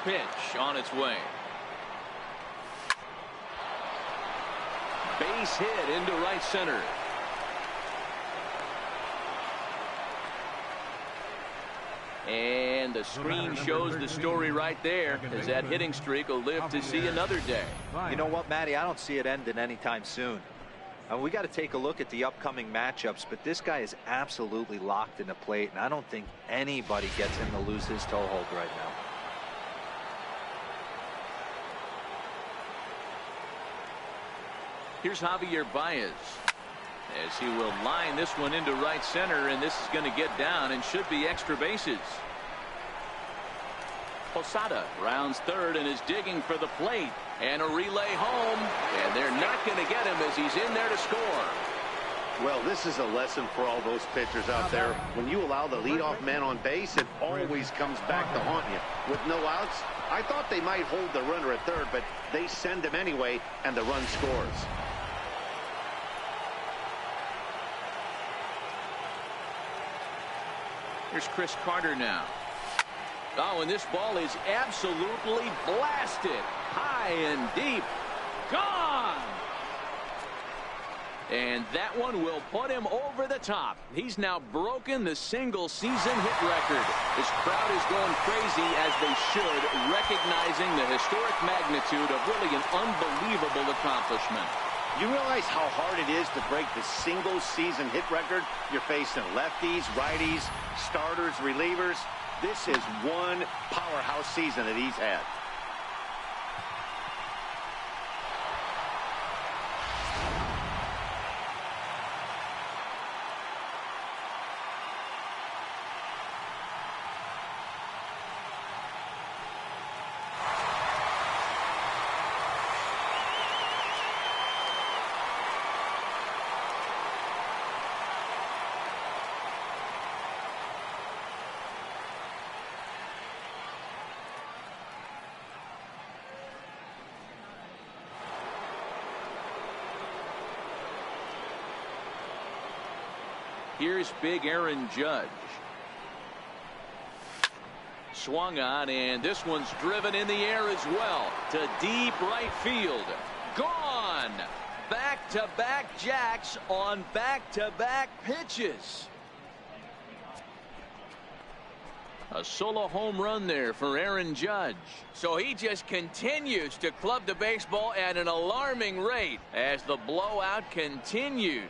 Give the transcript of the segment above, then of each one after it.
pitch on its way. Base hit into right center. And the screen shows the story right there, as that hitting streak will live to see another day. You know what, Matty? I don't see it ending anytime soon. We got to take a look at the upcoming matchups, but this guy is absolutely locked in the plate, and I don't think anybody gets him to lose his toehold right now. Here's Javier Baez, as he will line this one into right center, and this is going to get down and should be extra bases. Posada rounds third and is digging for the plate, and a relay home, and they're not going to get him as he's in there to score. Well, this is a lesson for all those pitchers out there. When you allow the leadoff man on base, it always comes back to haunt you. With no outs, I thought they might hold the runner at third, but they send him anyway, and the run scores. Here's Chris Carter now. Oh, and this ball is absolutely blasted. High and deep. Gone! And that one will put him over the top. He's now broken the single-season hit record. This crowd is going crazy, as they should, recognizing the historic magnitude of really an unbelievable accomplishment. You realize how hard it is to break the single-season hit record? You're facing lefties, righties, starters, relievers. This is one powerhouse season that he's had. Here's big Aaron Judge. Swung on, and this one's driven in the air as well to deep right field. Gone! Back-to-back jacks on back-to-back pitches. A solo home run there for Aaron Judge. So he just continues to club the baseball at an alarming rate as the blowout continues.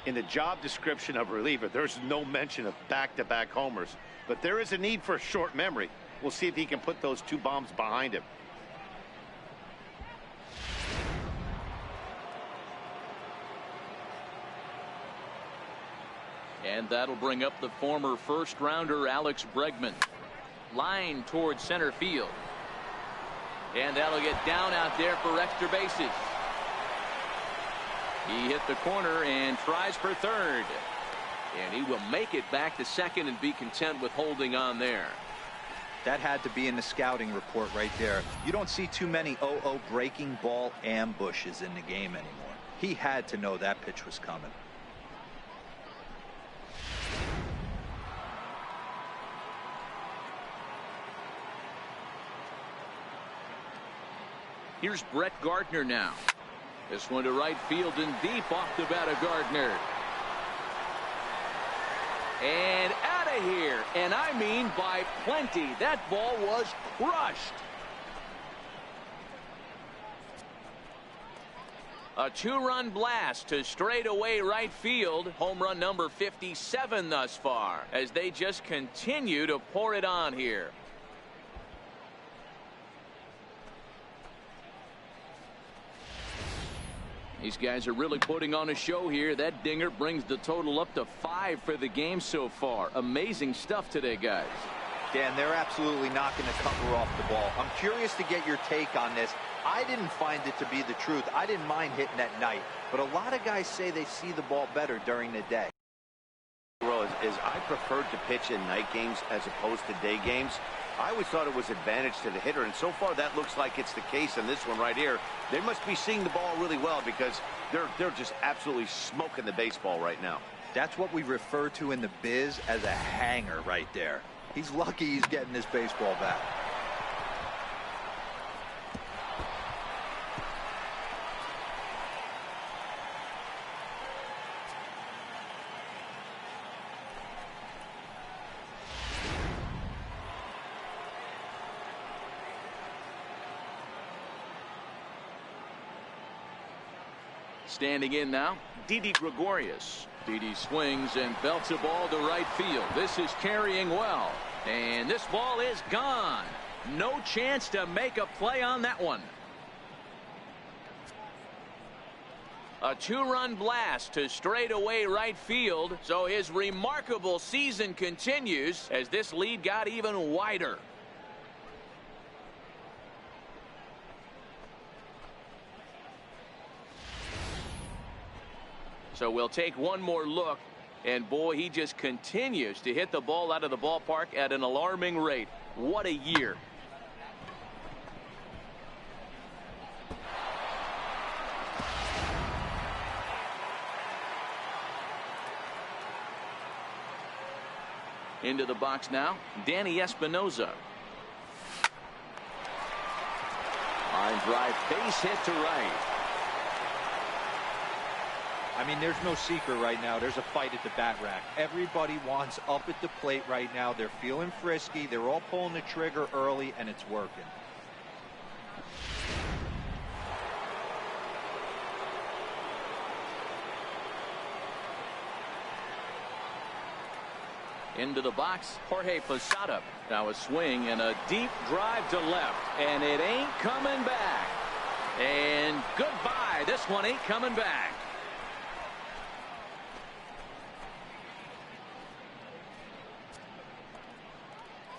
In the job description of reliever, there's no mention of back-to-back homers, but there is a need for a short memory. We'll see if he can put those two bombs behind him. And that'll bring up the former first-rounder Alex Bregman. Line towards center field. And that'll get down out there for extra bases. He hit the corner and tries for third. And he will make it back to second and be content with holding on there. That had to be in the scouting report right there. You don't see too many 0-0 breaking ball ambushes in the game anymore. He had to know that pitch was coming. Here's Brett Gardner now. This one to right field and deep off the bat of Gardner. And out of here. And I mean by plenty. That ball was crushed. A two-run blast to straightaway right field. Home run number 57 thus far, as they just continue to pour it on here. These guys are really putting on a show here. That dinger brings the total up to 5 for the game so far. Amazing stuff today, guys. Dan, they're absolutely knocking the cover off the ball. I'm curious to get your take on this. I didn't find it to be the truth. I didn't mind hitting at night, but a lot of guys say they see the ball better during the day. Well, as I preferred to pitch in night games as opposed to day games, I always thought it was advantage to the hitter, and so far that looks like it's the case in this one right here. They must be seeing the ball really well, because they're just absolutely smoking the baseball right now. That's what we refer to in the biz as a hanger right there. He's lucky he's getting this baseball back. Standing in now, Didi Gregorius. Didi swings and belts a ball to right field. This is carrying well. And this ball is gone. No chance to make a play on that one. A two-run blast to straightaway right field. So his remarkable season continues as this lead got even wider. So we'll take one more look, and boy, he just continues to hit the ball out of the ballpark at an alarming rate. What a year. Into the box now, Danny Espinoza. Line drive, base hit to right. I mean, there's no secret right now. There's a fight at the bat rack. Everybody wants up at the plate right now. They're feeling frisky. They're all pulling the trigger early, and it's working. Into the box, Jorge Posada. Now a swing and a deep drive to left, and it ain't coming back. And goodbye. This one ain't coming back.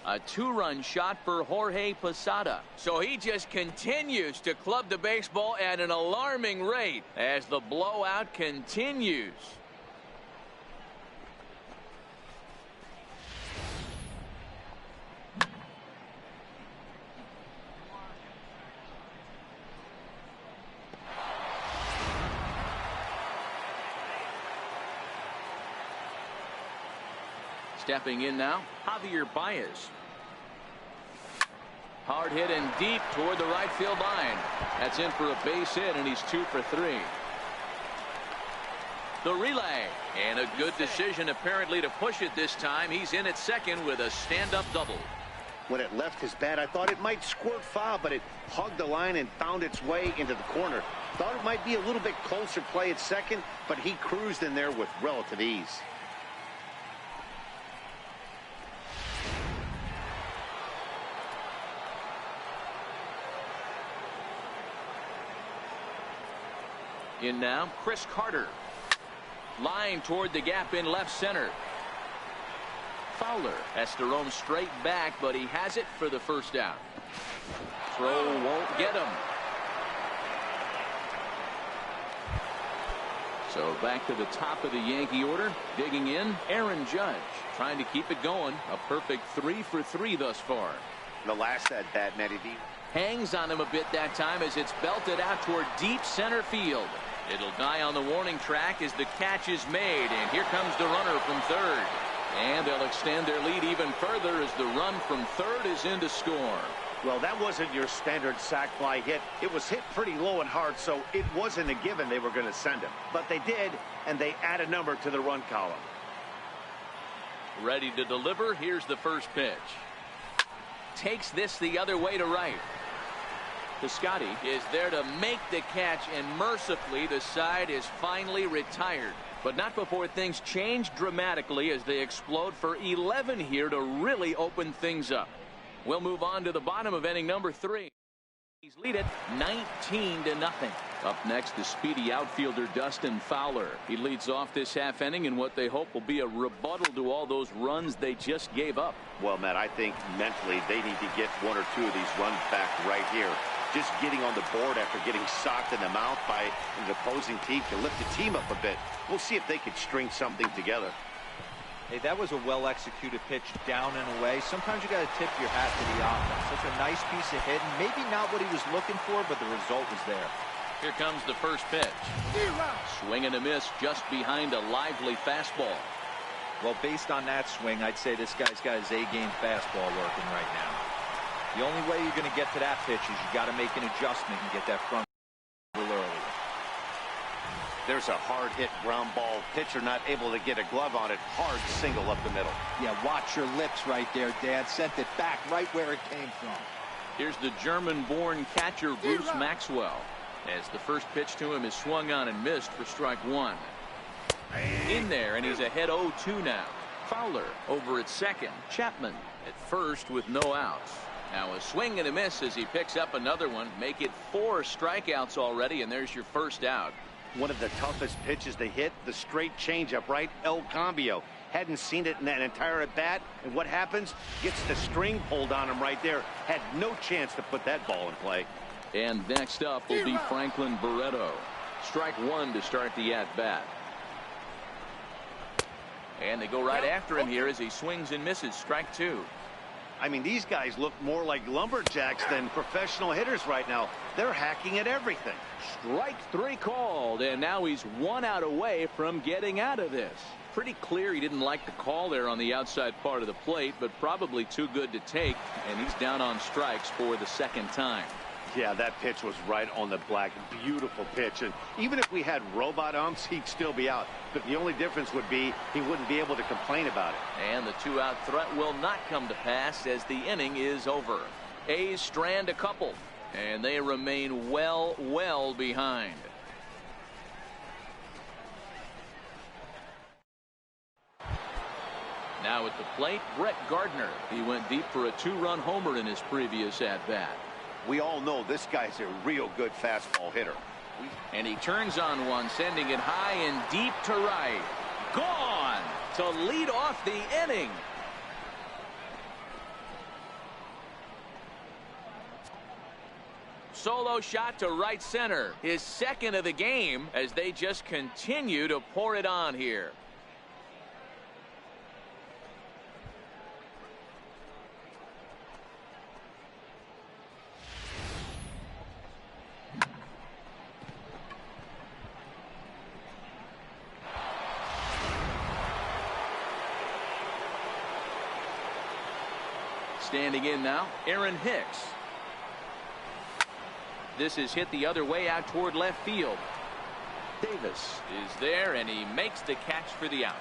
A two-run shot for Jorge Posada. So he just continues to club the baseball at an alarming rate as the blowout continues. Stepping in now, Javier Baez. Hard hit and deep toward the right field line. That's in for a base hit, and he's 2 for 3. The relay, and a good decision apparently to push it this time. He's in at second with a stand-up double. When it left his bat, I thought it might squirt foul, but it hugged the line and found its way into the corner. Thought it might be a little bit closer play at second, but he cruised in there with relative ease. In now, Chris Carter. Line toward the gap in left center. Fowler has to roam straight back, but he has it for the first down. Throw won't get him. So back to the top of the Yankee order. Digging in, Aaron Judge. Trying to keep it going. A perfect 3 for 3 thus far. The last at bat, Matty D. Hangs on him a bit that time as it's belted out toward deep center field. It'll die on the warning track as the catch is made, and here comes the runner from third. And they'll extend their lead even further as the run from third is in to score. Well, that wasn't your standard sac fly hit. It was hit pretty low and hard, so it wasn't a given they were going to send him. But they did, and they add a number to the run column. Ready to deliver. Here's the first pitch. Takes this the other way to right. Piscotty is there to make the catch, and mercifully the side is finally retired. But not before things change dramatically as they explode for 11 here to really open things up. We'll move on to the bottom of inning number 3. He's lead it 19-0. Up next, the speedy outfielder Dustin Fowler. He leads off this half inning in what they hope will be a rebuttal to all those runs they just gave up. Well, Matt, I think mentally they need to get 1 or 2 of these runs back right here. Just getting on the board after getting socked in the mouth by an opposing team to lift the team up a bit. We'll see if they can string something together. Hey, that was a well-executed pitch down and away. Sometimes you got to tip your hat to the offense. Such a nice piece of hitting. Maybe not what he was looking for, but the result was there. Here comes the first pitch. Swing and a miss just behind a lively fastball. Well, based on that swing, I'd say this guy's got his A-game fastball working right now. The only way you're going to get to that pitch is you got to make an adjustment and get that front a little early. There's a hard hit ground ball. Pitcher not able to get a glove on it. Hard single up the middle. Yeah, watch your lips right there, Dad. Sent it back right where it came from. Here's the German-born catcher Bruce Maxwell, as the first pitch to him is swung on and missed for strike one. In there, and he's ahead 0-2 now. Fowler over at second. Chapman at first with no outs. Now a swing and a miss as he picks up another one. Make it 4 strikeouts already, and there's your first out. One of the toughest pitches to hit, the straight changeup, right? El Cambio. Hadn't seen it in that entire at bat, and what happens? Gets the string pulled on him right there. Had no chance to put that ball in play. And next up will be Franklin Barreto. Strike one to start the at bat. And they go right after him here as he swings and misses. Strike two. I mean, these guys look more like lumberjacks than professional hitters right now. They're hacking at everything. Strike three called, and now he's 1 out away from getting out of this. Pretty clear he didn't like the call there on the outside part of the plate, but probably too good to take, and he's down on strikes for the second time. Yeah, that pitch was right on the black. Beautiful pitch. And even if we had robot umps, he'd still be out. But the only difference would be he wouldn't be able to complain about it. And the 2-out threat will not come to pass as the inning is over. A's strand a couple, and they remain well behind. Now at the plate, Brett Gardner. He went deep for a 2-run homer in his previous at-bat. We all know this guy's a real good fastball hitter. And he turns on one, sending it high and deep to right. Gone to lead off the inning. Solo shot to right center. His second of the game as they just continue to pour it on here. Standing in now, Aaron Hicks. This is hit the other way out toward left field. Davis is there, and he makes the catch for the out.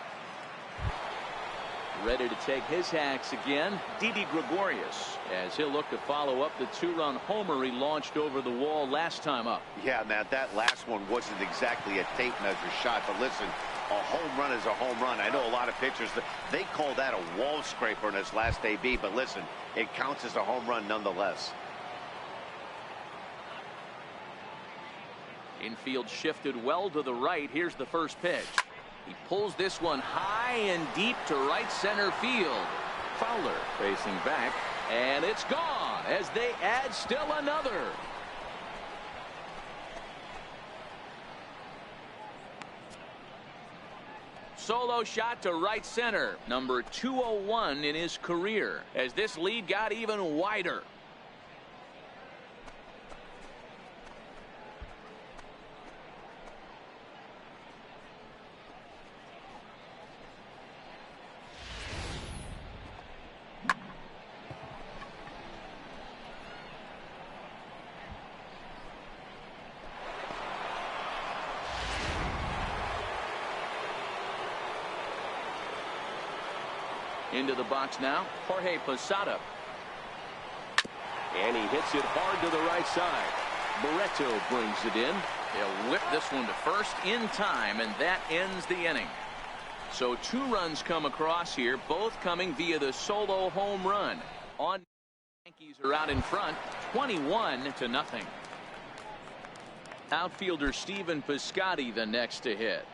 Ready to take his hacks again, Didi Gregorius, as he'll look to follow up the 2-run homer he launched over the wall last time up. Yeah, Matt, that last one wasn't exactly a tape measure shot, but listen, a home run is a home run. I know a lot of pitchers, they call that a wall scraper in his last AB, but listen, it counts as a home run nonetheless. Infield shifted well to the right. Here's the first pitch. He pulls this one high and deep to right center field. Fowler facing back, and it's gone as they add still another. Solo shot to right center, number 201 in his career, as this lead got even wider. Into the box now, Jorge Posada. And he hits it hard to the right side. Barreto brings it in. He'll whip this one to first in time, and that ends the inning. So 2 runs come across here, both coming via the solo home run. On Yankees are out in front, 21-0. Outfielder Stephen Piscotty the next to hit.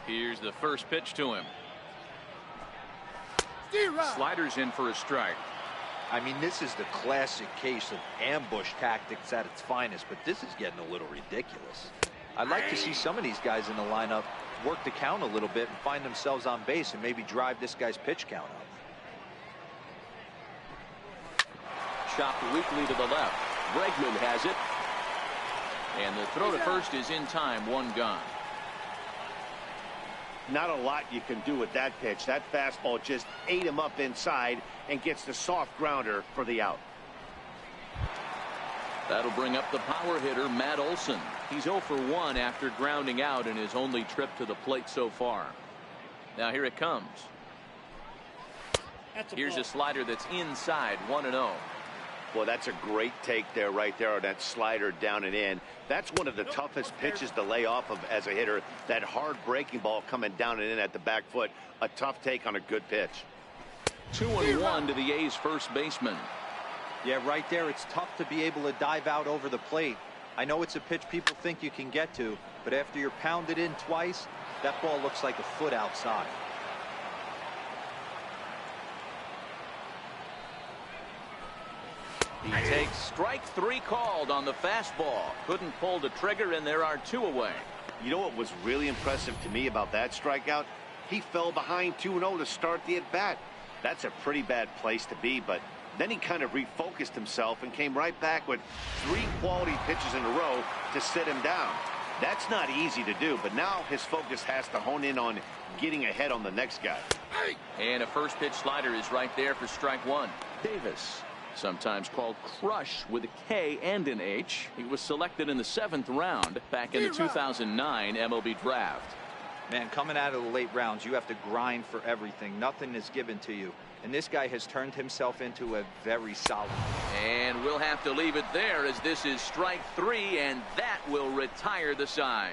Here's the first pitch to him. Sliders in for a strike. I mean, this is the classic case of ambush tactics at its finest, but this is getting a little ridiculous. I'd like to see some of these guys in the lineup work the count a little bit and find themselves on base and maybe drive this guy's pitch count up. chopped weakly to the left. Bregman has it. And the throw to first is in time. One gone. Not a lot you can do with that pitch. That fastball just ate him up inside and gets the soft grounder for the out. That'll bring up the power hitter, Matt Olson. He's 0 for 1 after grounding out in his only trip to the plate so far. Now here it comes. Here's a slider that's inside, 1-0. Well, that's a great take there, right there on that slider down and in. That's one of the toughest pitches to lay off of as a hitter. That hard breaking ball coming down and in at the back foot. A tough take on a good pitch. 2-1 to the A's first baseman. Yeah, right there. It's tough to be able to dive out over the plate. I know it's a pitch people think you can get to, but after you're pounded in twice, that ball looks like a foot outside. He takes strike 3 called on the fastball. Couldn't pull the trigger, and there are 2 away. You know what was really impressive to me about that strikeout? He fell behind 2-0 to start the at-bat. That's a pretty bad place to be, but then he kind of refocused himself and came right back with 3 quality pitches in a row to sit him down. That's not easy to do, but now his focus has to hone in on getting ahead on the next guy. And a first pitch slider is right there for strike 1. Davis, sometimes called Crush with a K and an H. He was selected in the 7th round back in the 2009 MLB draft. Man, coming out of the late rounds, you have to grind for everything. Nothing is given to you. And this guy has turned himself into a very solid. And we'll have to leave it there as this is strike 3, and that will retire the side.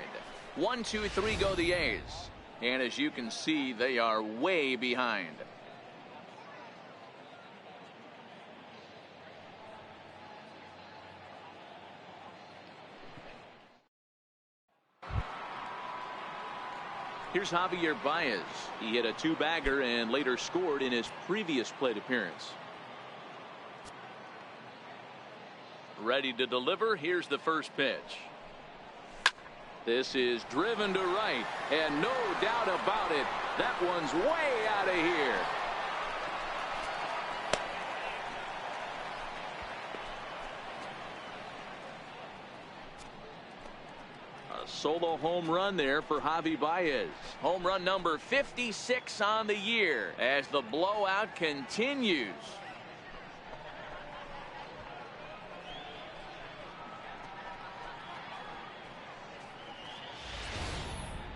1, 2, 3 go the A's. And as you can see, they are way behind. Here's Javier Baez. He hit a 2-bagger and later scored in his previous plate appearance. Ready to deliver. Here's the first pitch. This is driven to right, and no doubt about it, that one's way out of here. Solo home run there for Javi Baez. Home run number 56 on the year as the blowout continues.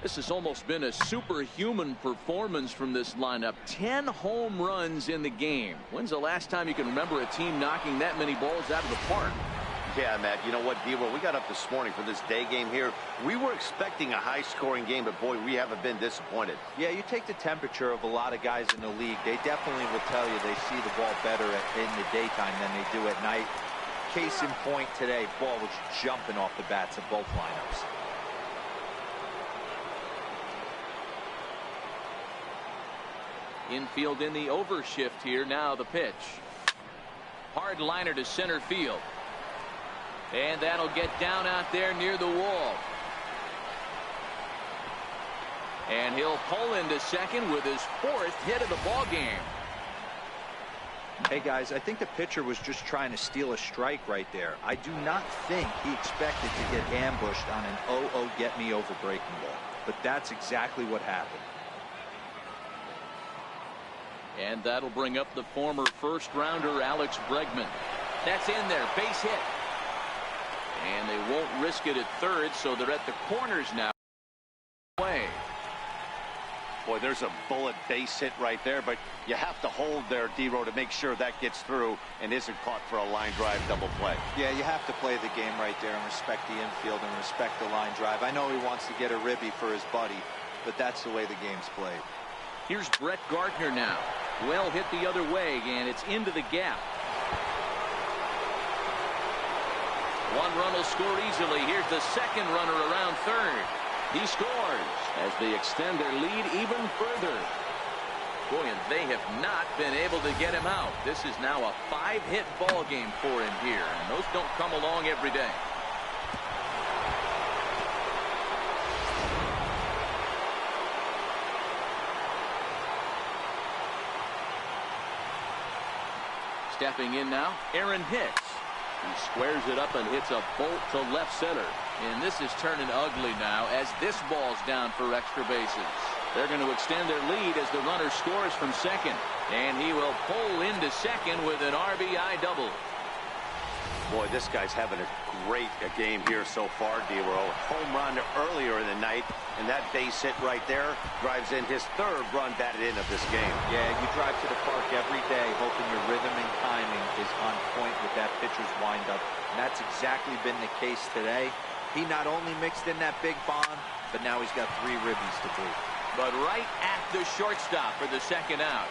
This has almost been a superhuman performance from this lineup. 10 home runs in the game. When's the last time you can remember a team knocking that many balls out of the park? Yeah, Matt, you know what, D-Roll, we got up this morning for this day game here. We were expecting a high-scoring game, but, boy, we haven't been disappointed. Yeah, you take the temperature of a lot of guys in the league. They definitely will tell you they see the ball better in the daytime than they do at night. Case in point today, ball was jumping off the bats of both lineups. Infield in the overshift here. Now the pitch. Hard liner to center field. And that'll get down out there near the wall. And he'll pull into second with his 4th hit of the ball game. Hey guys, I think the pitcher was just trying to steal a strike right there. I do not think he expected to get ambushed on an 0-0 get me over breaking ball. But that's exactly what happened. And that'll bring up the former first rounder Alex Bregman. That's in there, base hit. And they won't risk it at third, so they're at the corners now. Boy, there's a bullet base hit right there, but you have to hold there, D-Row, to make sure that gets through and isn't caught for a line drive double play. Yeah, you have to play the game right there and respect the infield and respect the line drive. I know he wants to get a ribby for his buddy, but that's the way the game's played. Here's Brett Gardner now. Well hit the other way, and it's into the gap. One run will score easily. Here's the second runner around third. He scores as they extend their lead even further. Boy, and they have not been able to get him out. This is now a 5-hit ball game for him here, and those don't come along every day. Stepping in now, Aaron Hicks. He squares it up and hits a bolt to left center. And this is turning ugly now as this ball's down for extra bases. They're going to extend their lead as the runner scores from second. And he will pull into second with an RBI double. Boy, this guy's having a great game here so far, D-Row. Home run earlier in the night, and that base hit right there drives in his third run batted in of this game. Yeah, you drive to the park every day hoping your rhythm and timing is on point with that pitcher's windup. And that's exactly been the case today. He not only mixed in that big bomb, but now he's got 3 ribbies to boot. But right at the shortstop for the second out.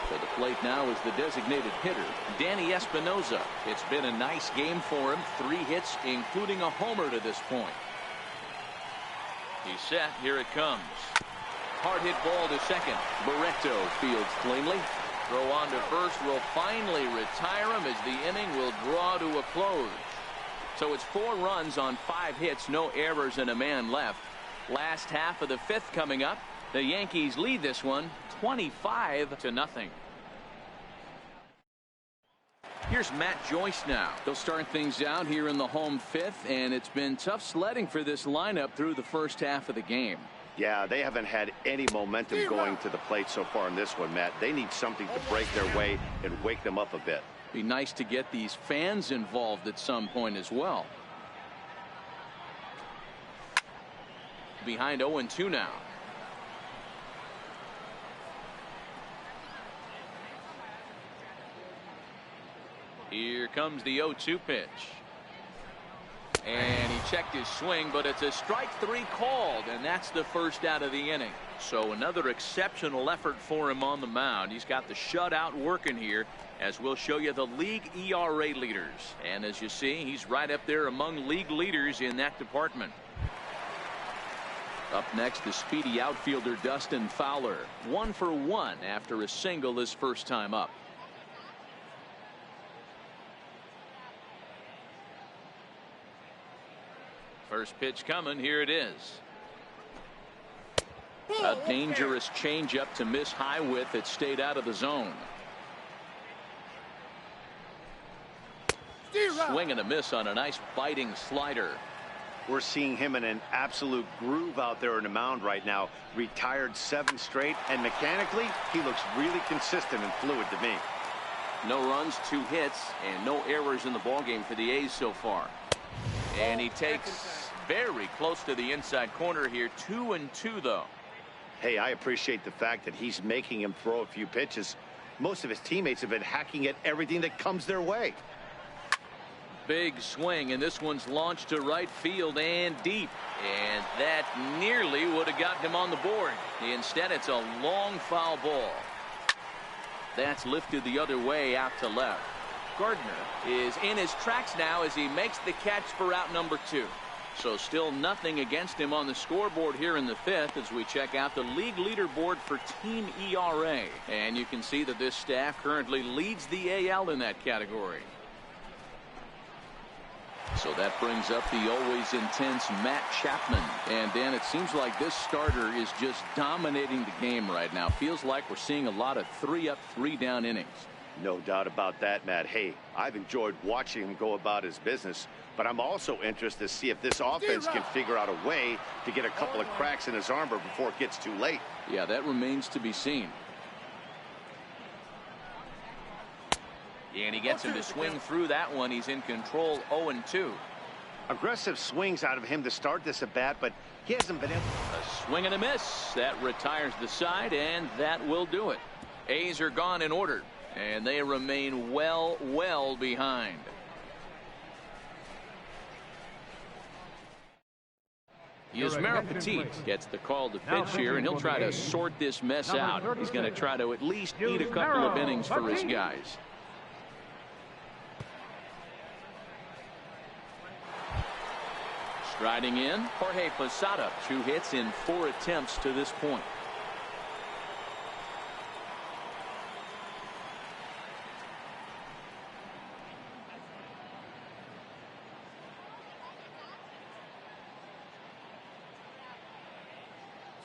To the plate now is the designated hitter, Danny Espinosa. It's been a nice game for him. 3 hits, including a homer to this point. He's set. Here it comes. Hard hit ball to second. Barreto fields cleanly. Throw on to first will finally retire him as the inning will draw to a close. So it's 4 runs on 5 hits, no errors, and a man left. Last half of the 5th coming up. The Yankees lead this one 25-0. Here's Matt Joyce now. They'll start things out here in the home 5th, and it's been tough sledding for this lineup through the first half of the game. Yeah, they haven't had any momentum going to the plate so far in this one, Matt. They need something to break their way and wake them up a bit. Be nice to get these fans involved at some point as well. Behind 0-2 now. Here comes the 0-2 pitch. And he checked his swing, but it's a strike 3 called, and that's the first out of the inning. So another exceptional effort for him on the mound. He's got the shutout working here, as we'll show you the league ERA leaders. And as you see, he's right up there among league leaders in that department. Up next, the speedy outfielder Dustin Fowler. 1 for 1 after a single his first time up. First pitch coming. Here it is. A dangerous changeup to miss high with. It stayed out of the zone. Swing and a miss on a nice biting slider. We're seeing him in an absolute groove out there in the mound right now. Retired 7 straight, and mechanically, he looks really consistent and fluid to me. No runs, 2 hits, and no errors in the ballgame for the A's so far. And he takes very close to the inside corner here. 2-2 though. Hey, I appreciate the fact that he's making him throw a few pitches. Most of his teammates have been hacking at everything that comes their way. Big swing, and this one's launched to right field and deep, and that nearly would have gotten him on the board. Instead, it's a long foul ball. That's lifted the other way out to left. Gardner is in his tracks now as he makes the catch for out number 2. So still nothing against him on the scoreboard here in the 5th as we check out the league leaderboard for team ERA. And you can see that this staff currently leads the AL in that category. So that brings up the always intense Matt Chapman. And Dan, it seems like this starter is just dominating the game right now. Feels like we're seeing a lot of 3-up, 3-down innings. No doubt about that, Matt. Hey, I've enjoyed watching him go about his business, but I'm also interested to see if this offense can figure out a way to get a couple of cracks in his armor before it gets too late. Yeah, that remains to be seen. And he gets him to swing through that one. He's in control. 0-2. Aggressive swings out of him to start this at bat, but he hasn't been able. A swing and a miss. That retires the side, and that will do it. A's are gone in order, and they remain well behind. Yusmeiro Petit gets the call to pitch here, and he'll try to sort this mess out. He's going to try to at least eat a couple of innings for his guys. Striding in, Jorge Posada. 2 hits in 4 attempts to this point.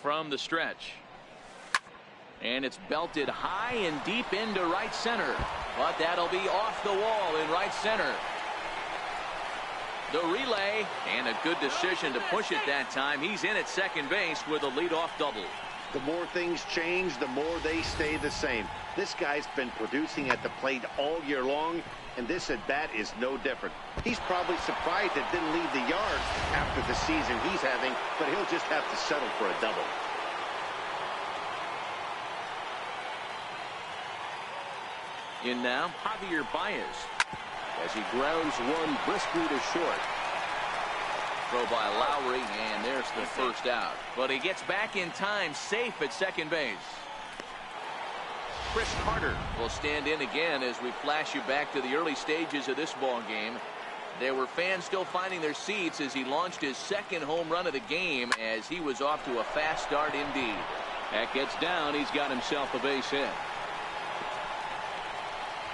From the stretch. And it's belted high and deep into right center. But that'll be off the wall in right center. The relay, and a good decision to push it that time. He's in at second base with a leadoff double. The more things change, the more they stay the same. This guy's been producing at the plate all year long, and this at bat is no different. He's probably surprised it didn't leave the yard after the season he's having, but he'll just have to settle for a double. In now, Javier Baez, as he grounds one briskly to short. Throw by Lowry, and there's the first out. But he gets back in time, safe at second base. Chris Carter will stand in again as we flash you back to the early stages of this ball game. There were fans still finding their seats as he launched his second home run of the game, as he was off to a fast start indeed. That gets down. He's got himself a base hit.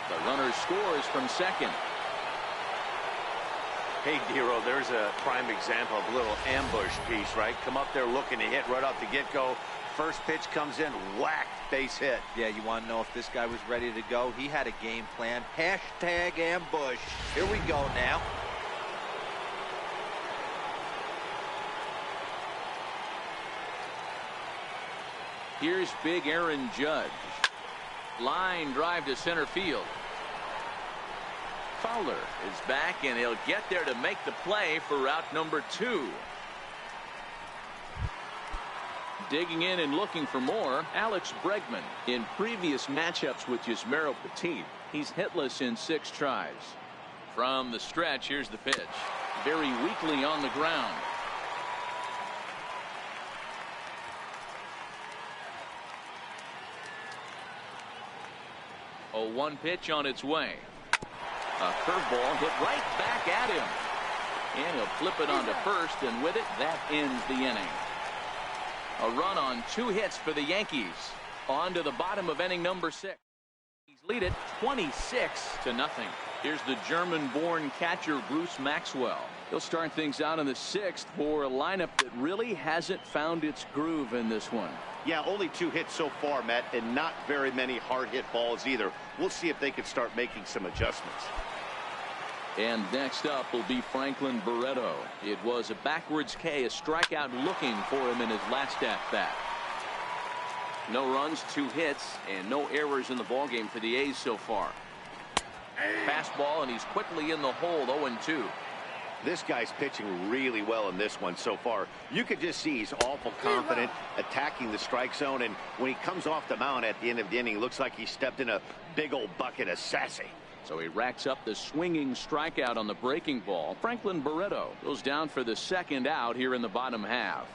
The runner scores from second. Hey, Dero, there's a prime example of a little ambush piece, right? Come up there looking to hit right off the get-go. First pitch comes in, whack, base hit. Yeah, you want to know if this guy was ready to go? He had a game plan. Hashtag ambush. Here we go now. Here's big Aaron Judge. Line drive to center field. Fowler is back, and he'll get there to make the play for route number 2. Digging in and looking for more, Alex Bregman. In previous matchups with Yusmeiro Petit, he's hitless in 6 tries. From the stretch, here's the pitch. Very weakly on the ground. A 1 pitch on its way. A curveball hit right back at him. And he'll flip it onto first, and with it, that ends the inning. A run on 2 hits for the Yankees. On to the bottom of inning number 6. He's lead it 26-0. Here's the German-born catcher Bruce Maxwell. He'll start things out in the 6th for a lineup that really hasn't found its groove in this one. Yeah, only 2 hits so far, Matt, and not very many hard hit balls either. We'll see if they can start making some adjustments. And next up will be Franklin Barreto. It was a backwards K, a strikeout looking for him in his last at bat. No runs, 2 hits, and no errors in the ballgame for the A's so far. Fastball, and he's quickly in the hole, 0-2. This guy's pitching really well in this one so far. You could just see he's awful confident attacking the strike zone, and when he comes off the mound at the end of the inning, it looks like he stepped in a big old bucket of sassy. So he racks up the swinging strikeout on the breaking ball. Franklin Barreto goes down for the 2nd out here in the bottom half.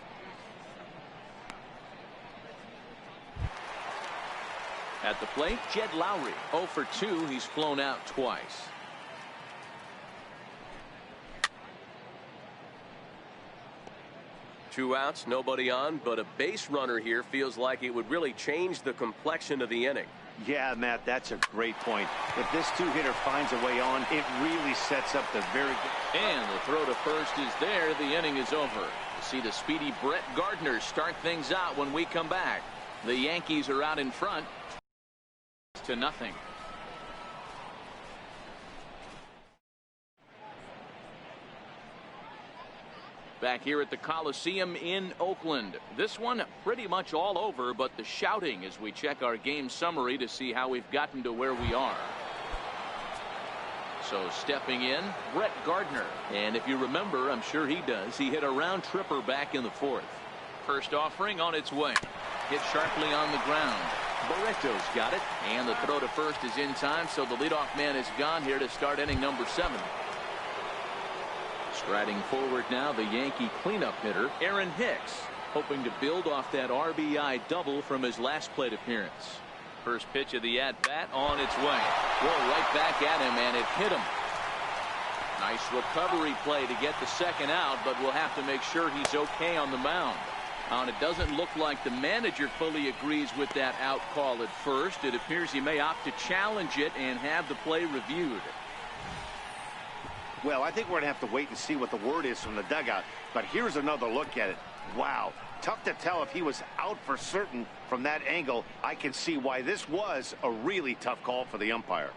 At the plate, Jed Lowry. 0 for 2. He's flown out twice. Two outs, nobody on, but a base runner here feels like it would really change the complexion of the inning. Yeah, Matt, that's a great point. If this 2-hitter finds a way on, it really sets up the very good. And the throw to first is there. The inning is over. We'll see the speedy Brett Gardner start things out when we come back. The Yankees are out in front 2-0. Back here at the Coliseum in Oakland. This one pretty much all over, but the shouting as we check our game summary to see how we've gotten to where we are. So stepping in, Brett Gardner. And if you remember, I'm sure he does, he hit a round tripper back in the 4th. First offering on its way. Hit sharply on the ground. Barreto's got it, and the throw to first is in time, so the leadoff man is gone here to start inning number 7. Striding forward now, the Yankee cleanup hitter, Aaron Hicks, hoping to build off that RBI double from his last plate appearance. First pitch of the at-bat on its way. Roll right back at him, and it hit him. Nice recovery play to get the 2nd out, but we'll have to make sure he's okay on the mound. And it doesn't look like the manager fully agrees with that out call at first. It appears he may opt to challenge it and have the play reviewed. Well, I think we're going to have to wait and see what the word is from the dugout. But here's another look at it. Wow. Tough to tell if he was out for certain from that angle. I can see why this was a really tough call for the umpire.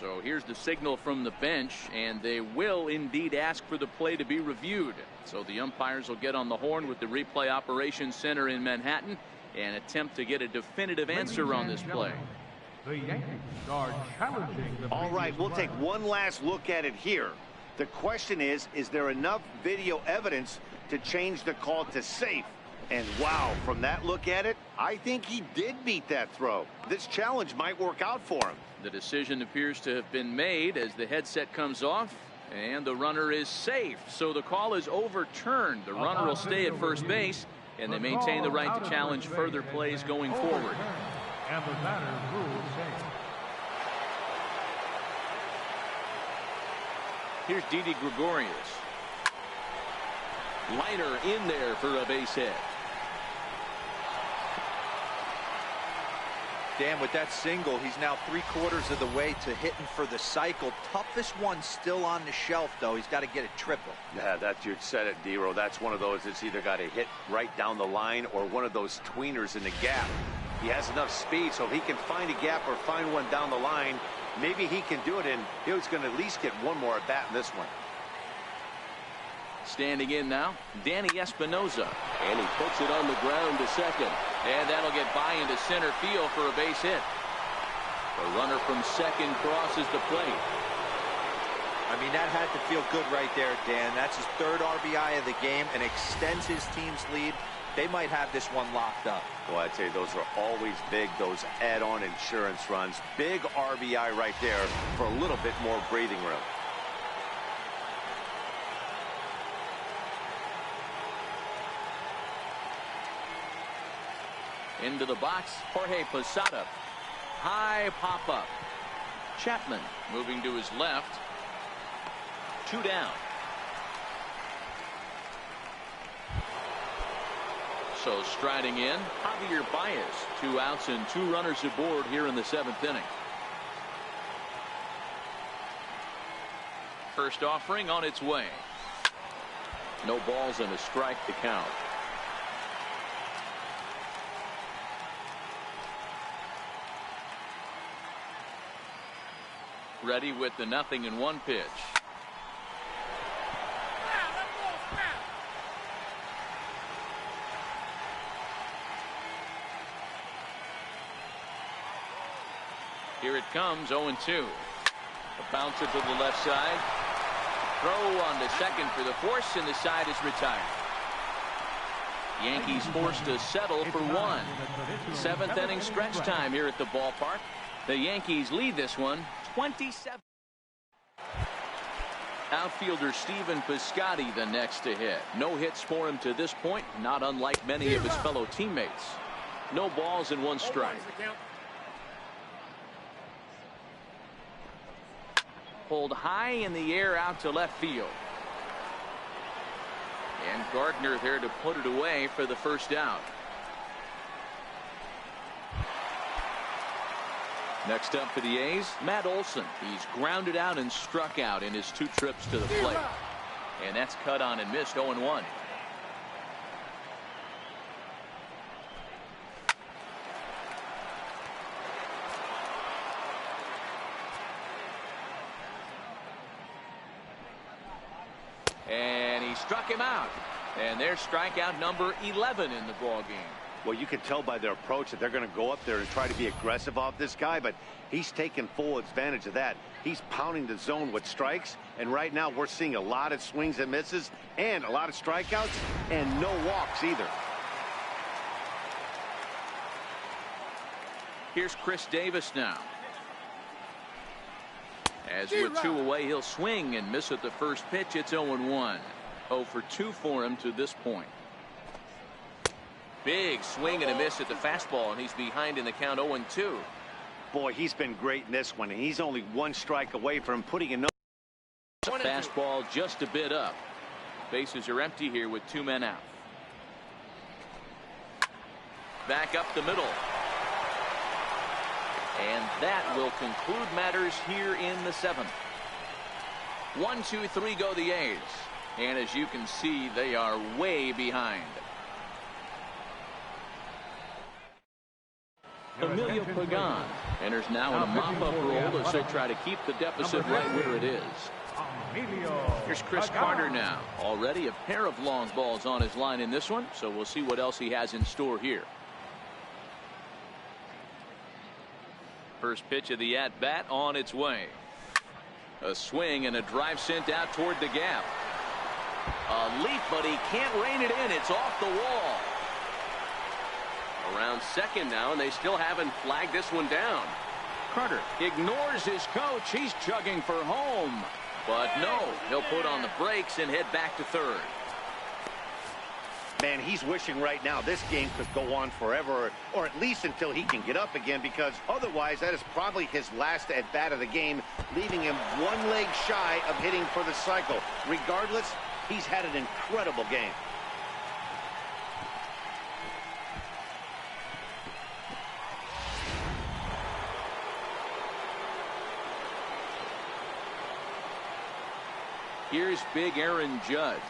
So here's the signal from the bench, and they will indeed ask for the play to be reviewed. So the umpires will get on the horn with the replay operations center in Manhattan and attempt to get a definitive answer on this play. The Yankees are challenging the All right, we'll take one last look at it here. The question is there enough video evidence to change the call to safe? And wow, from that look at it, I think he did beat that throw. This challenge might work out for him. The decision appears to have been made as the headset comes off, and the runner is safe. So the call is overturned. The runner will stay at first base, and they maintain the right to challenge further plays going forward. And the batter rules safe. Here's Didi Gregorius. Liner in there for a base hit. Dan, with that single, he's now 3/4 of the way to hitting for the cycle. Toughest one still on the shelf, though. He's got to get a triple. Yeah, you said it, D-Row. That's one of those that's either got to hit right down the line or one of those tweeners in the gap. He has enough speed, so if he can find a gap or find one down the line, maybe he can do it, and he's going to at least get one more at bat in this one. Standing in now, Danny Espinosa. And he puts it on the ground to second. And that'll get by into center field for a base hit. The runner from second crosses the plate. I mean, that had to feel good right there, Dan. That's his 3rd RBI of the game and extends his team's lead. They might have this one locked up. Well, I'd say those are always big, those add-on insurance runs. Big RBI right there for a little bit more breathing room. Into the box, Jorge Posada. High pop-up. Chapman moving to his left. 2 down. So striding in, Javier Baez. 2 outs and 2 runners aboard here in the 7th inning. First offering on its way. No balls and a strike to count. Ready with the 0-1 pitch. Here it comes, 0-2. A bouncer to the left side. Throw on to second for the force, and the side is retired. Yankees forced to settle for 1. 7th inning stretch time here at the ballpark. The Yankees lead this one 27. Outfielder Stephen Piscotty the next to hit. No hits for him to this point, not unlike many of his fellow teammates. No balls and 1 strike. Pulled high in the air out to left field. And Gardner there to put it away for the first out. Next up for the A's, Matt Olson. He's grounded out and struck out in his 2 trips to the plate. And that's cut on and missed, 0-1. And he struck him out. And there's strikeout number 11 in the ball game. Well, you can tell by their approach that they're going to go up there and try to be aggressive off this guy, but he's taking full advantage of that. He's pounding the zone with strikes, and right now we're seeing a lot of swings and misses and a lot of strikeouts and no walks either. Here's Chris Davis now. As with 2 away, he'll swing and miss at the first pitch. It's 0-1. 0 for 2 for him to this point. Big swing and a miss at the fastball, and he's behind in the count 0-2. Boy, he's been great in this one, and he's only 1 strike away from putting another. Fastball just a bit up. Bases are empty here with 2 men out. Back up the middle. And that will conclude matters here in the 7th. 1, 2, 3 go the A's. And as you can see, they are way behind. Emilio Pagan enters now in a mop-up role as they try to keep the deficit right where it is. Here's Chris Carter now. Already a pair of long balls on his line in this one, so we'll see what else he has in store here. First pitch of the at-bat on its way. A swing and a drive sent out toward the gap. A leap, but he can't rein it in. It's off the wall. Around second now, and they still haven't flagged this one down. Carter ignores his coach. He's chugging for home. But no, he'll put on the brakes and head back to third. Man, he's wishing right now this game could go on forever, or at least until he can get up again, because otherwise that is probably his last at-bat of the game, leaving him one leg shy of hitting for the cycle. Regardless, he's had an incredible game. Here's big Aaron Judge.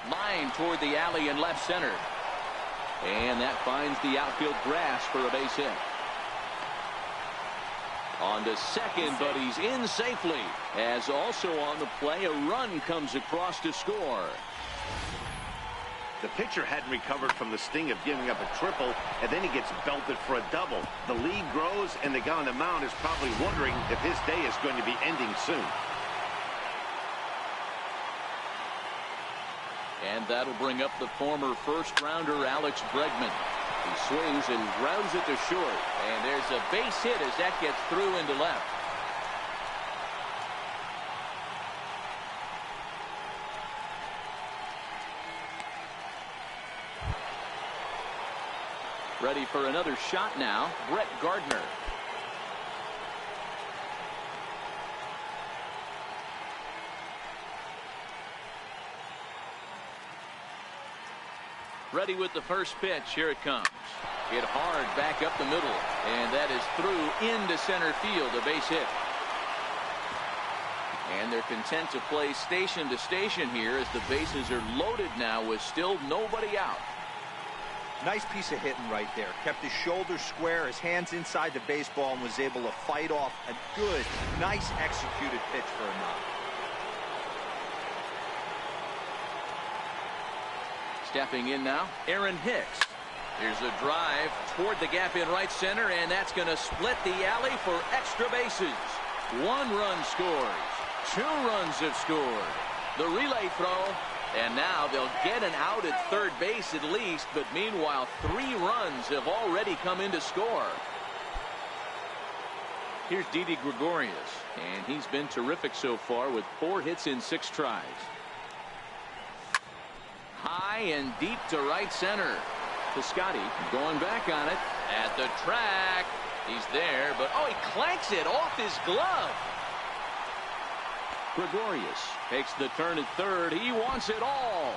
Line toward the alley in left center. And that finds the outfield grass for a base hit. On to second, but he's in safely. As also on the play, a run comes across to score. The pitcher hadn't recovered from the sting of giving up a triple, and then he gets belted for a double. The lead grows, and the guy on the mound is probably wondering if his day is going to be ending soon. And that'll bring up the former first-rounder Alex Bregman. He swings and grounds it to short. And there's a base hit as that gets through into left. Ready for another shot now, Brett Gardner. Ready with the first pitch. Here it comes. Hit hard back up the middle. And that is through into center field. A base hit. And they're content to play station to station here as the bases are loaded now with still nobody out. Nice piece of hitting right there. Kept his shoulders square, his hands inside the baseball, and was able to fight off a good, nice executed pitch for a knock. Stepping in now, Aaron Hicks. Here's a drive toward the gap in right center, and that's going to split the alley for extra bases. One run scores. 2 runs have scored. The relay throw, and now they'll get an out at third base at least, but meanwhile 3 runs have already come in to score. Here's Didi Gregorius, and he's been terrific so far with 4 hits in 6 tries. High and deep to right center. Piscotty going back on it at the track. He's there, but oh, he clanks it off his glove. Gregorius takes the turn at third. He wants it all.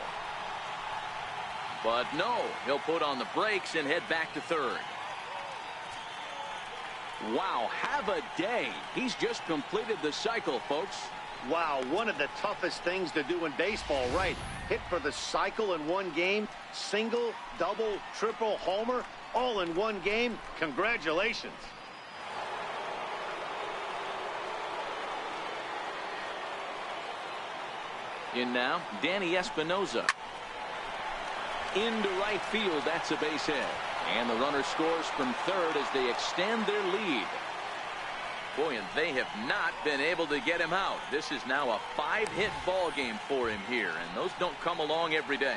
But no, he'll put on the brakes and head back to third. Wow, have a day. He's just completed the cycle, folks. Wow, one of the toughest things to do in baseball, right? Hit for the cycle in one game, single, double, triple, homer, all in one game. Congratulations. In now, Danny Espinoza. Into right field, that's a base hit. And the runner scores from third as they extend their lead. Boy, and they have not been able to get him out. This is now a 5-hit ball game for him here, and those don't come along every day.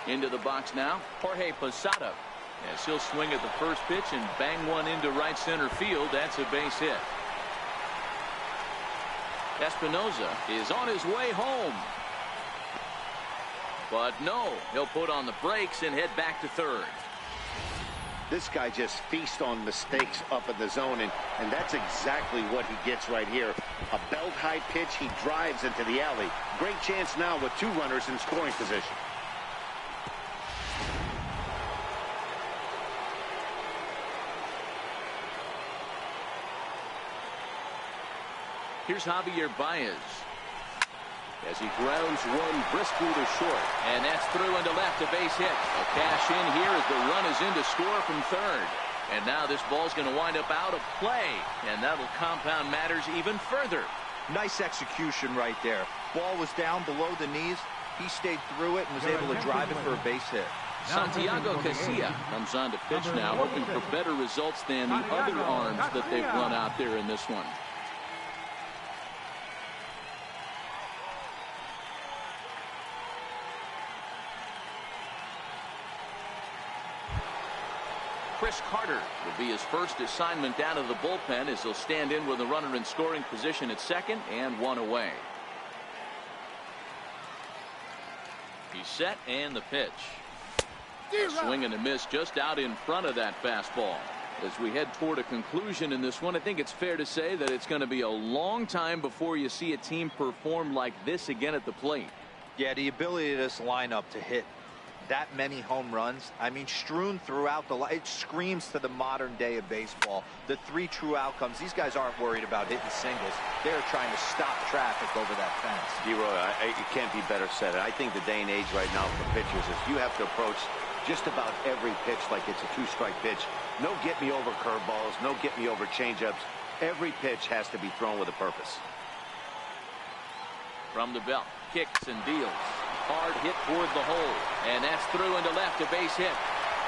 Into the box now, Jorge Posada. As he'll swing at the first pitch and bang one into right center field. That's a base hit. Espinoza is on his way home. But no, he'll put on the brakes and head back to third. This guy just feasts on mistakes up in the zone, and that's exactly what he gets right here. A belt-high pitch, he drives into the alley. Great chance now with 2 runners in scoring position. Here's Javier Baez as he grounds one briskly to short, and that's through into left, a base hit. A cash in here as the run is in to score from third. And now this ball's going to wind up out of play, and that'll compound matters even further. Nice execution right there. Ball was down below the knees. He stayed through it and was able to drive it for a base hit. Santiago Casilla comes on to pitch now, hoping for better results than the other arms that they've run out there in this one. Chris Carter will be his first assignment down to the bullpen as he'll stand in with a runner in scoring position at second and 1 away. He's set, and the pitch. A swing and a miss just out in front of that fastball. As we head toward a conclusion in this one, I think it's fair to say that it's going to be a long time before you see a team perform like this again at the plate. Yeah, the ability of this lineup to hit that many home runs, I mean, strewn throughout the line, it screams to the modern day of baseball. The 3 true outcomes. These guys aren't worried about hitting singles. They're trying to stop traffic over that fence. D-Roy, it can't be better said. I think the day and age right now for pitchers is you have to approach just about every pitch like it's a 2-strike pitch. No get-me-over curveballs, no get-me-over changeups. Every pitch has to be thrown with a purpose. From the belt, kicks and deals. Hard hit toward the hole, and that's through into left, a base hit.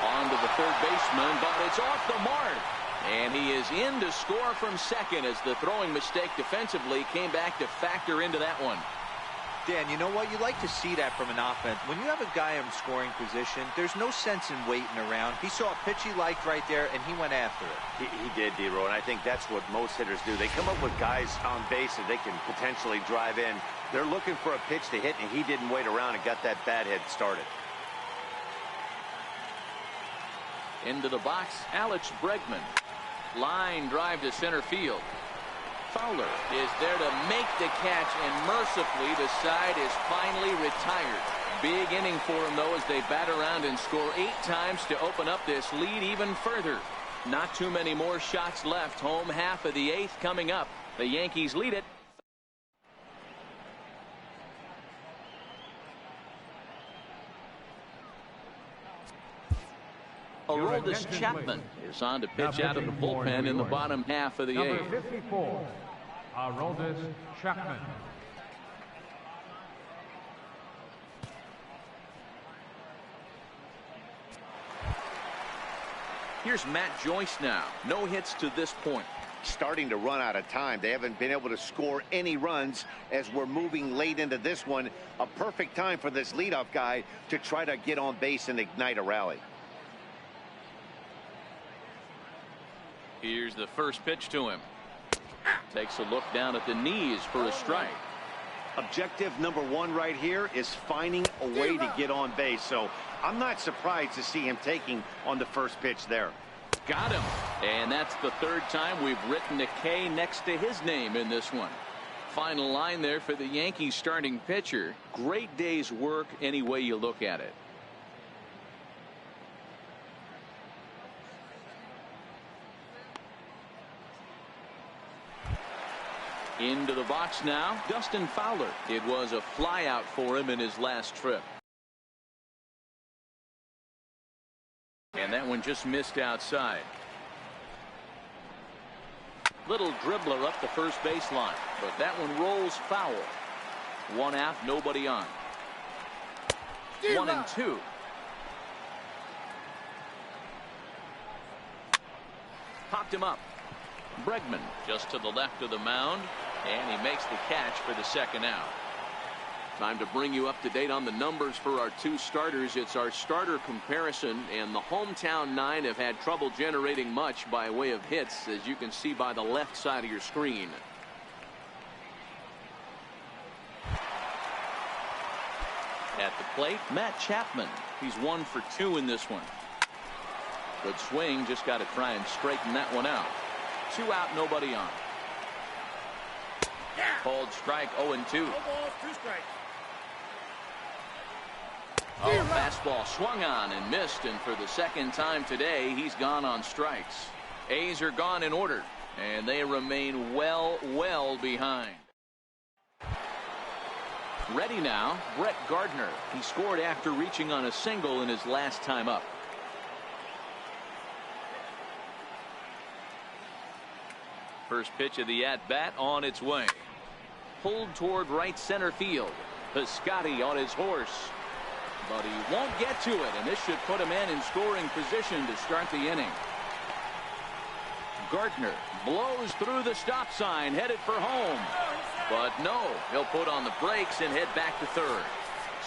On to the third baseman, but it's off the mark. And he is in to score from second as the throwing mistake defensively came back to factor into that one. Dan, you know what? You like to see that from an offense. When you have a guy in scoring position, there's no sense in waiting around. He saw a pitch he liked right there, and he went after it. He did, D-Roy, and I think that's what most hitters do. They come up with guys on base that they can potentially drive in. They're looking for a pitch to hit, and he didn't wait around and got that bat hit started. Into the box, Alex Bregman. Line drive to center field. Fowler is there to make the catch, and mercifully the side is finally retired. Big inning for him, though, as they bat around and score 8 times to open up this lead even further. Not too many more shots left. Home half of the 8th coming up. The Yankees lead it. Aroldis Chapman is on to pitch out of the bullpen in the bottom half of the 8th. Number 54, Aroldis Chapman. Here's Matt Joyce now. No hits to this point. Starting to run out of time. They haven't been able to score any runs as we're moving late into this one. A perfect time for this leadoff guy to try to get on base and ignite a rally. Here's the first pitch to him. Takes a look down at the knees for a strike. Objective number 1 right here is finding a way to get on base. So I'm not surprised to see him taking on the first pitch there. Got him. And that's the 3rd time we've written a K next to his name in this one. Final line there for the Yankees starting pitcher. Great day's work any way you look at it. Into the box now, Dustin Fowler. It was a flyout for him in his last trip. And that one just missed outside. Little dribbler up the first baseline, but that one rolls foul. 1 out, nobody on. 1 and 2. Popped him up. Bregman just to the left of the mound, and he makes the catch for the 2nd out. Time to bring you up to date on the numbers for our 2 starters. It's our starter comparison, and the hometown 9 have had trouble generating much by way of hits, as you can see by the left side of your screen. At the plate, Matt Chapman. He's 1 for 2 in this one. Good swing, just got to try and straighten that one out. 2 out, nobody on. Called strike, 0-2. No balls, 2 strikes. Oh, fastball swung on and missed, and for the second time today, he's gone on strikes. A's are gone in order, and they remain well behind. Ready now, Brett Gardner. He scored after reaching on a single in his last time up. First pitch of the at-bat on its way. Pulled toward right center field. Piscotty on his horse. But he won't get to it, and this should put him in scoring position to start the inning. Gardner blows through the stop sign, headed for home. But no, he'll put on the brakes and head back to third.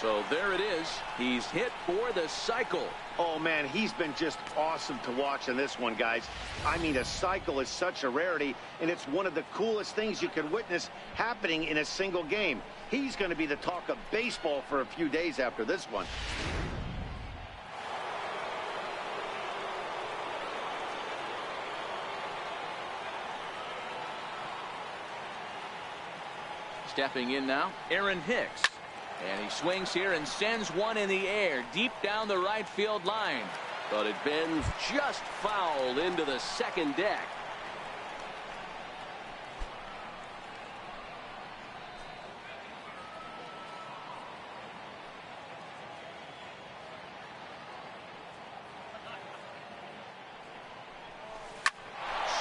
So there it is. He's hit for the cycle. Oh, man, he's been just awesome to watch in this one, guys. I mean, a cycle is such a rarity, and it's one of the coolest things you can witness happening in a single game. He's going to be the talk of baseball for a few days after this one. Stepping in now, Aaron Hicks. And he swings here and sends one in the air deep down the right field line. But it bends just foul into the second deck.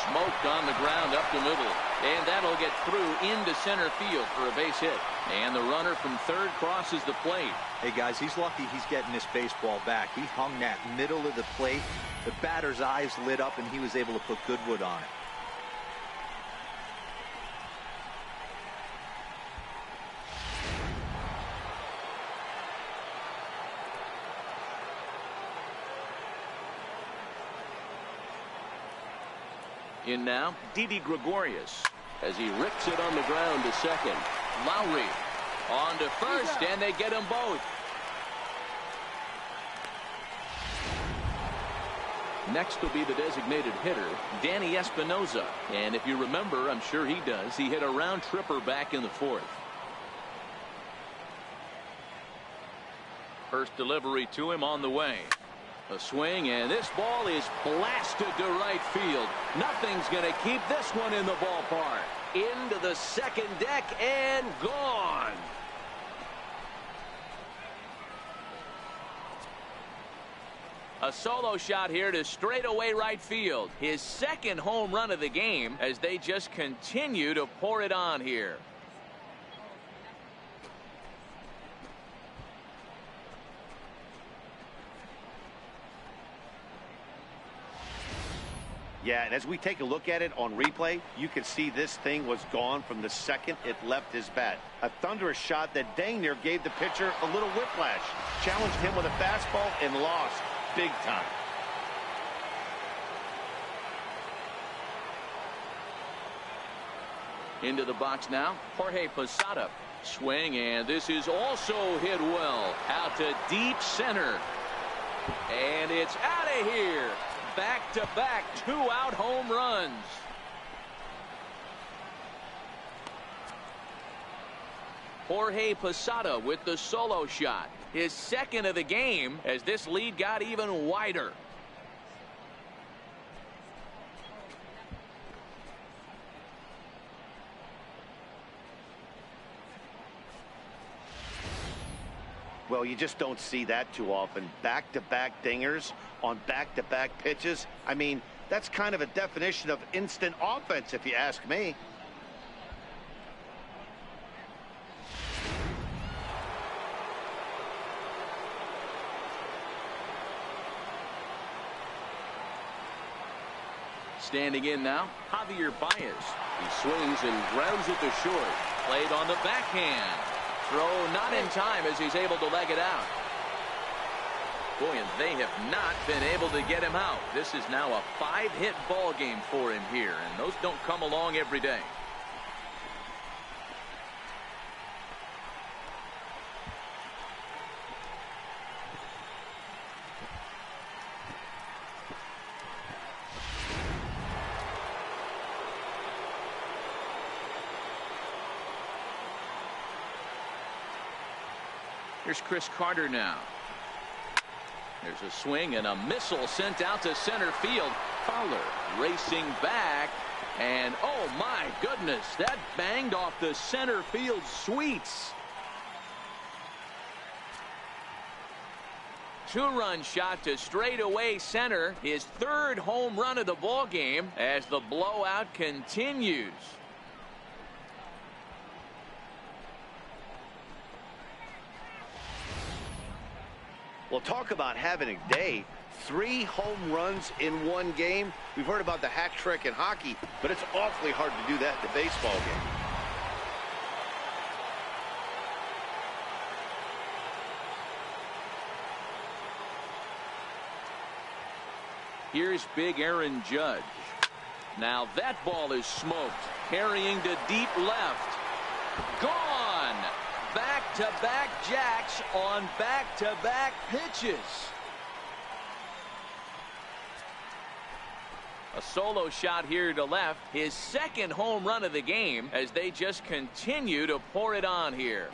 Smoked on the ground up the middle. And that'll get through into center field for a base hit. And the runner from third crosses the plate. Hey, guys, he's lucky he's getting this baseball back. He hung that middle of the plate. The batter's eyes lit up, and he was able to put Goodwood on it. In now, Didi Gregorius as he rips it on the ground to second. Lowry on to first, and they get them both. Next will be the designated hitter, Danny Espinoza. And if you remember, I'm sure he does, he hit a round tripper back in the fourth. First delivery to him on the way. A swing, and this ball is blasted to right field. Nothing's going to keep this one in the ballpark. Into the second deck and gone. A solo shot here to straightaway right field. His second home run of the game as they just continue to pour it on here. Yeah, and as we take a look at it on replay, you can see this thing was gone from the second it left his bat. A thunderous shot that dang near gave the pitcher a little whiplash. Challenged him with a fastball and lost big time. Into the box now, Jorge Posada. Swing, and this is also hit well. Out to deep center. And it's out of here. Back-to-back 2-out home runs. Jorge Posada with the solo shot. His second of the game as this lead got even wider. Well, you just don't see that too often. Back-to-back dingers on back-to-back pitches. I mean, that's kind of a definition of instant offense, if you ask me. Standing in now, Javier Baez. He swings and grounds it to short. Played on the backhand. Throw not in time as he's able to leg it out. Boy, and they have not been able to get him out. This is now a 5-hit ball game for him here, and those don't come along every day. Here's Chris Carter now. There's a swing and a missile sent out to center field. Fowler racing back. And oh my goodness, that banged off the center field suites. Two-run shot to straightaway center. His third home run of the ball game as the blowout continues. Well, talk about having a day. 3 home runs in one game. We've heard about the hat trick in hockey, but it's awfully hard to do that in a baseball game. Here's big Aaron Judge. Now that ball is smoked. Carrying to deep left. Gone. Back-to-back jacks on back-to-back pitches. A solo shot here to left. His second home run of the game as they just continue to pour it on here.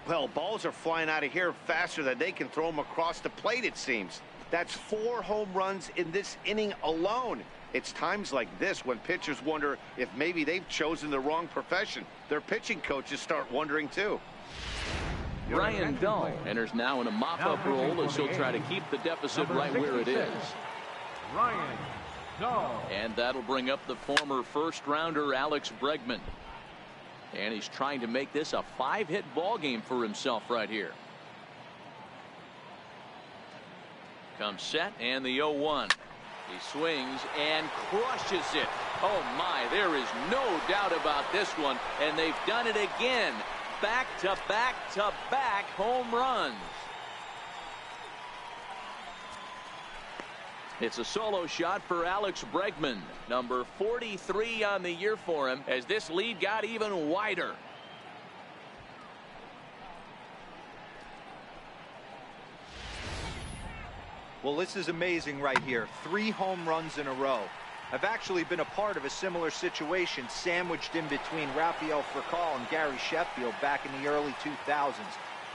Well, balls are flying out of here faster than they can throw them across the plate, it seems. That's 4 home runs in this inning alone. It's times like this when pitchers wonder if maybe they've chosen the wrong profession. Their pitching coaches start wondering too. Ryan Dull enters now in a mop-up role as he'll try to keep the deficit right where it is. Ryan Dull. And that'll bring up the former first-rounder Alex Bregman. And he's trying to make this a 5-hit ball game for himself right here. Comes set and the 0-1. He swings and crushes it. Oh my, there is no doubt about this one. And they've done it again. Back-to-back-to-back home runs. It's a solo shot for Alex Bregman, number 43 on the year for him, as this lead got even wider. Well, this is amazing right here. 3 home runs in a row. I've actually been a part of a similar situation sandwiched in between Rafael Furcal and Gary Sheffield back in the early 2000s.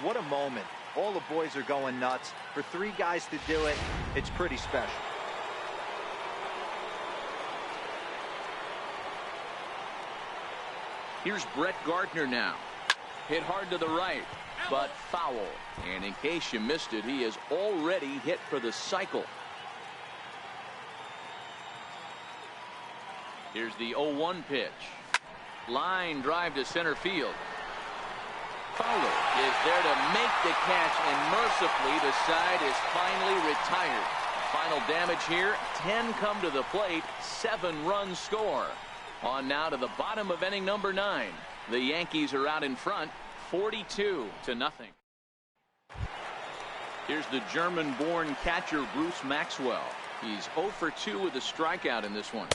What a moment. All the boys are going nuts. For 3 guys to do it, it's pretty special. Here's Brett Gardner now. Hit hard to the right, but foul. And in case you missed it, he is already hit for the cycle. Here's the 0-1 pitch. Line drive to center field. Fowler is there to make the catch, and mercifully the side is finally retired. Final damage here, 10 come to the plate, 7 runs score. On now to the bottom of inning number 9. The Yankees are out in front, 42-0. Here's the German-born catcher Bruce Maxwell. He's 0 for 2 with a strikeout in this one.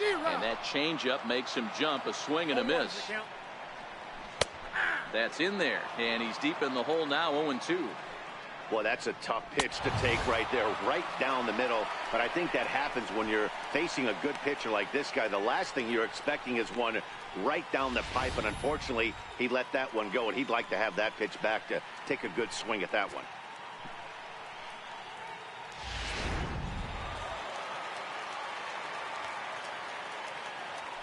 And that changeup makes him jump, a swing and a miss. That's in there, and he's deep in the hole now, 0-2. Well, that's a tough pitch to take right there, right down the middle. But I think that happens when you're facing a good pitcher like this guy. The last thing you're expecting is one right down the pipe, and unfortunately, he let that one go, and he'd like to have that pitch back to take a good swing at that one.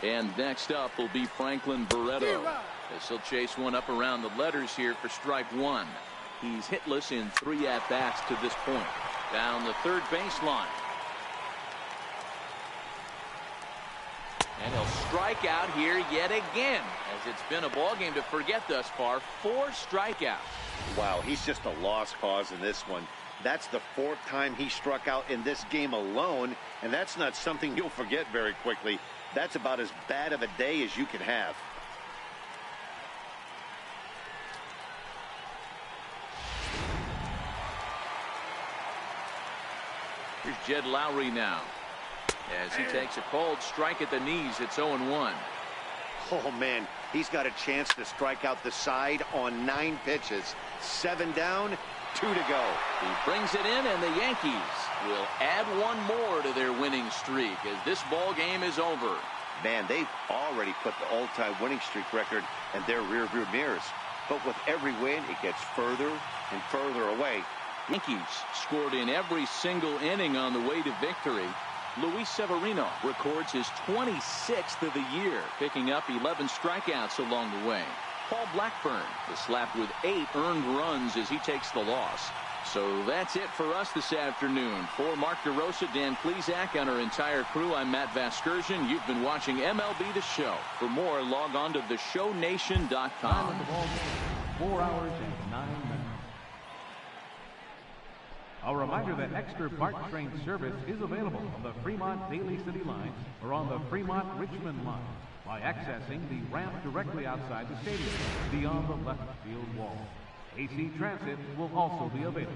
And next up will be Franklin Barreto, as he'll chase one up around the letters here for strike 1. He's hitless in 3 at-bats to this point. Down the third baseline. And he'll strike out here yet again, as it's been a ball game to forget thus far. 4 strikeouts. Wow, he's just a lost cause in this one. That's the 4th time he struck out in this game alone, and that's not something you'll forget very quickly. That's about as bad of a day as you can have. Here's Jed Lowry now, as he takes a cold strike at the knees. It's 0-1. Oh, man, he's got a chance to strike out the side on 9 pitches. 7 down, 2 to go. He brings it in, and the Yankees will add one more to their winning streak as this ball game is over. Man, they've already put the all-time winning streak record in their rearview mirrors. But with every win, it gets further and further away. Yankees scored in every single inning on the way to victory. Luis Severino records his 26th of the year, picking up 11 strikeouts along the way. Paul Blackburn is slapped with 8 earned runs as he takes the loss. So that's it for us this afternoon. For Mark DeRosa, Dan Plesac, and our entire crew, I'm Matt Vasgersian. You've been watching MLB The Show. For more, log on to theshownation.com. Time of the ball game, 4 hours and 9 minutes. A reminder that extra BART train service is available on the Fremont Daly City line or on the Fremont Richmond line by accessing the ramp directly outside the stadium beyond the left field wall. AC Transit will also be available.